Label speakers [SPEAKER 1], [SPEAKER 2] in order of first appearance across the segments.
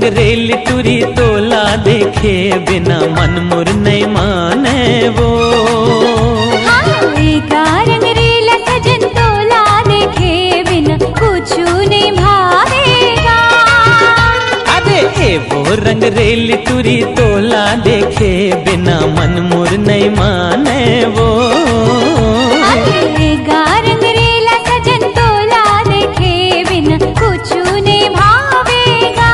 [SPEAKER 1] रंग रेल टूरी तोला देखे बिना मन मुर नहीं माने वो।
[SPEAKER 2] का रंग रेल सजन तोला देखे बिना कुछ नहीं भावेगा।
[SPEAKER 1] अरे ए वो रंग रेल टूरी तोला देखे बिना मन मुर नहीं माने वो।
[SPEAKER 2] का रंग रेल सजन तोला देखे बिना कुछ नहीं भावेगा।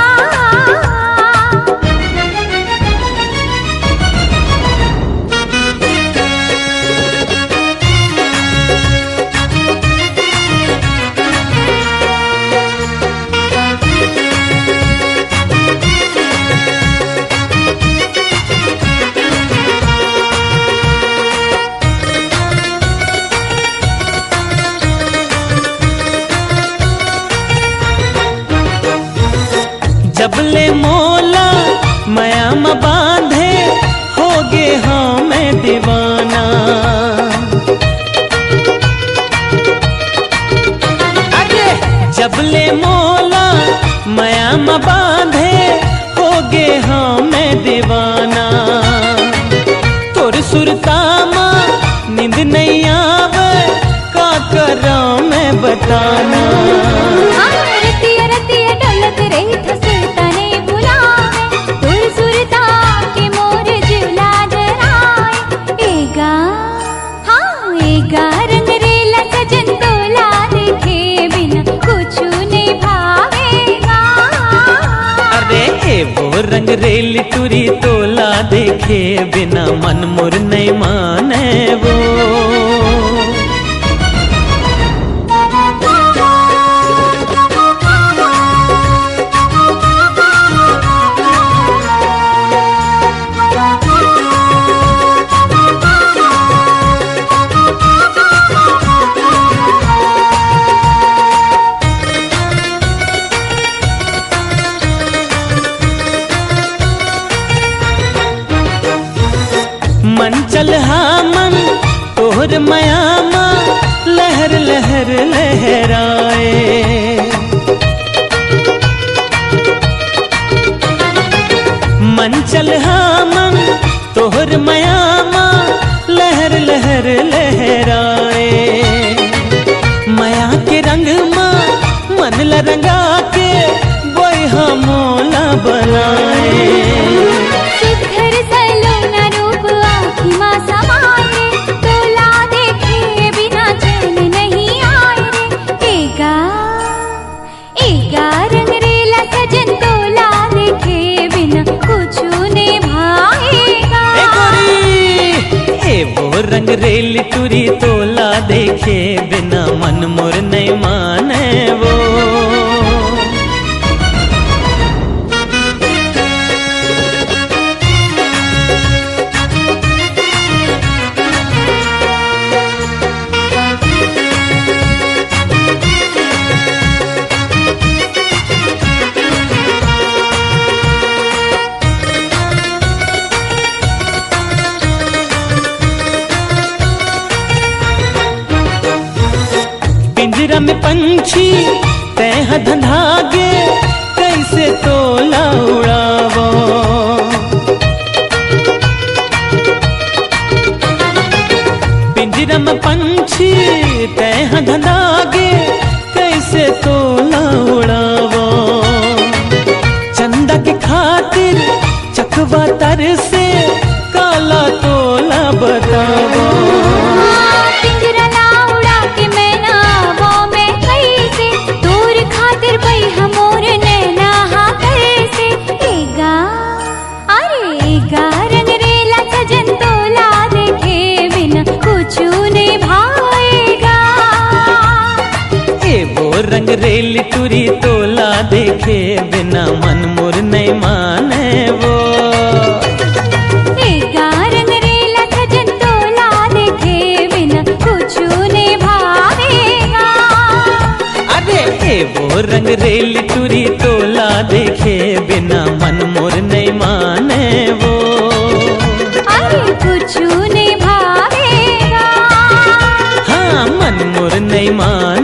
[SPEAKER 1] जबले मोला माया म बांधे होगे हमें दीवाना। अरे जबले मोला माया म बांधे होगे हमें दीवाना। तोर सुरतामा नींद नहीं आवे का करा मैं बताना। वो रंग रेल टूरी तोला देखे बिना मन मुर नहीं माने वो। मन चल हाँ मन तोहर मयामा लहर लहर लहराए। मन चल हाँ मन तोहर मयामा लहर लहर लहराए। मया के रंग माँ मन ल रंगा के बोई हाँ मोला बनाए। रंग रेल टूरी तोला देखे बिना मन मुर नहीं माने वो। पिंजरा में पंछी तह धंधागे कैसे तोला उड़ावो। पिंजरा में पंछी तह धंधागे कैसे तोला उड़ावो। चंदा के खातिर चकवा तर से काला तोला बतावो। रंग रेल टूरी तोला देखे बिना मन मुर नहीं माने वो।
[SPEAKER 2] रंग रेल सजन तोला देखे बिना कुछ नहीं भावेगा।
[SPEAKER 1] अरे वो रंग रेल टूरी तोला देखे बिना मन मुर नहीं माने वो।
[SPEAKER 2] अरे कुछ नहीं भावेगा।
[SPEAKER 1] हाँ मन मुर नहीं माने।